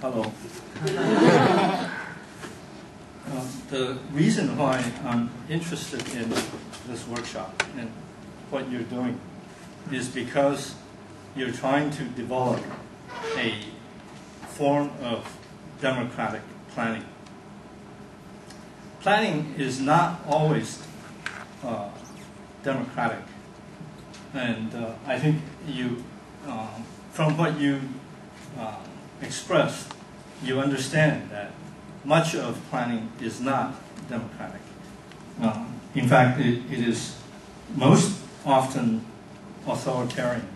Hello. The reason why I'm interested in this workshop and what you're doing is because you're trying to develop a form of democratic planning. Planning is not always democratic, and I think you, from what you expressed, you understand that much of planning is not democratic. In fact, it is most often authoritarian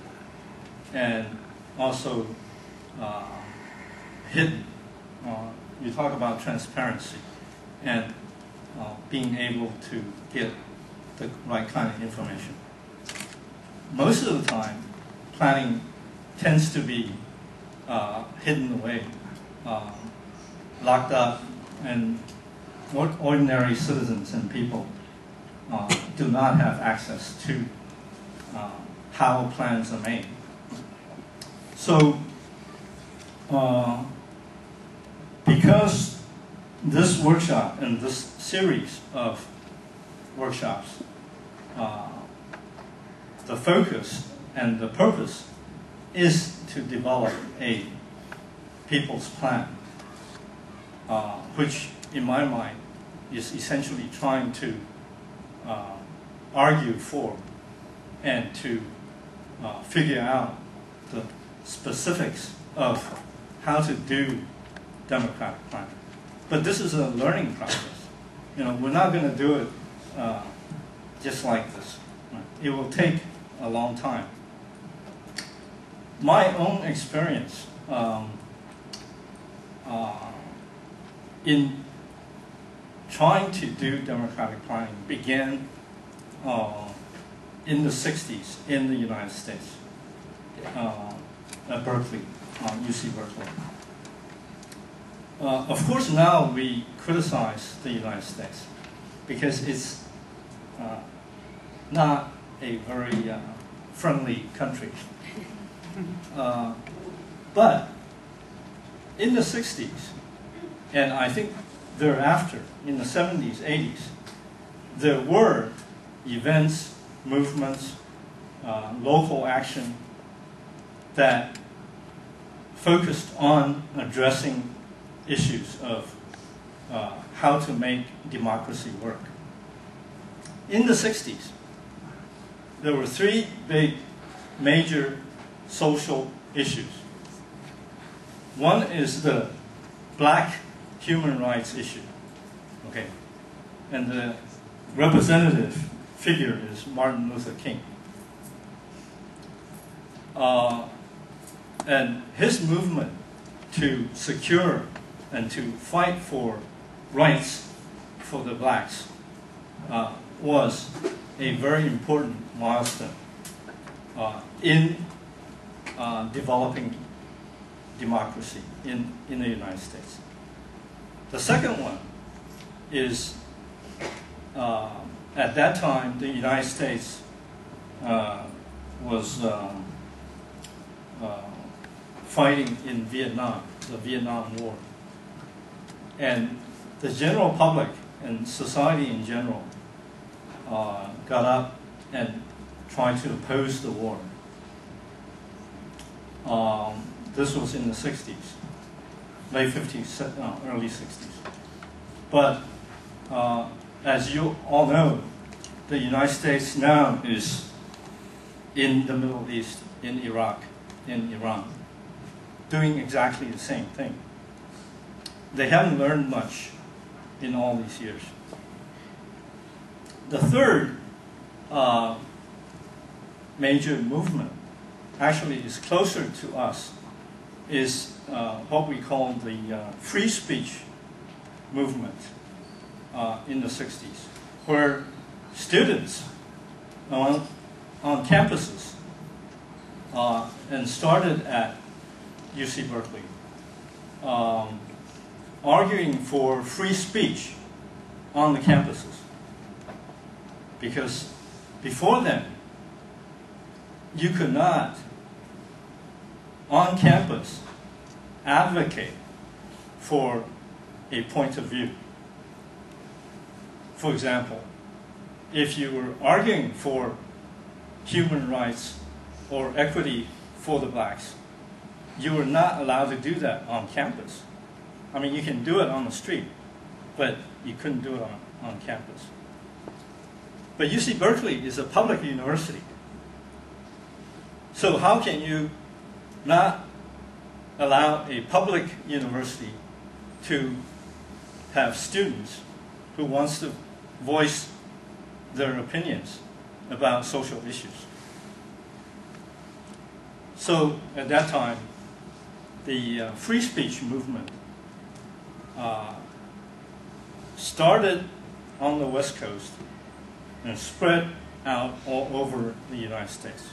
and also hidden. You talk about transparency and being able to get the right kind of information. Most of the time, planning tends to be hidden away, locked up, and ordinary citizens and people do not have access to how plans are made. So, because this workshop and this series of workshops, the focus and the purpose is to develop a people's plan, which in my mind is essentially trying to argue for and to figure out the specifics of how to do democratic planning. But this is a learning process. You know, we're not going to do it just like this. It will take a long time. My own experience in trying to do democratic planning began in the 60s in the United States, at Berkeley, UC Berkeley. Of course, now we criticize the United States because it's not a very friendly country. But in the 60s, and I think thereafter, in the 70s, 80s, there were events, movements, local action that focused on addressing issues of how to make democracy work. In the 60s, there were three big major social issues. One is the black human rights issue, okay? And the representative figure is Martin Luther King. And his movement to secure and to fight for rights for the blacks was a very important milestone in developing democracy in the United States. The second one is, at that time, the United States was fighting in Vietnam, the Vietnam War. And the general public and society in general got up and tried to oppose the war. This was in the 60s, late 50s, early 60s. But as you all know, the United States now is in the Middle East, in Iraq, in Iran, doing exactly the same thing. They haven't learned much in all these years. The third major movement actually is closer to us, is what we call the free speech movement in the 60s, where students on campuses and started at UC Berkeley arguing for free speech on the campuses. Because before then, you could not, on campus, advocate for a point of view. For example, if you were arguing for human rights or equity for the blacks, you were not allowed to do that on campus. I mean, you can do it on the street, but you couldn't do it on campus. But UC Berkeley is a public university. So how can you not allow a public university to have students who wants to voice their opinions about social issues? So at that time, the free speech movement started on the West Coast and spread out all over the United States.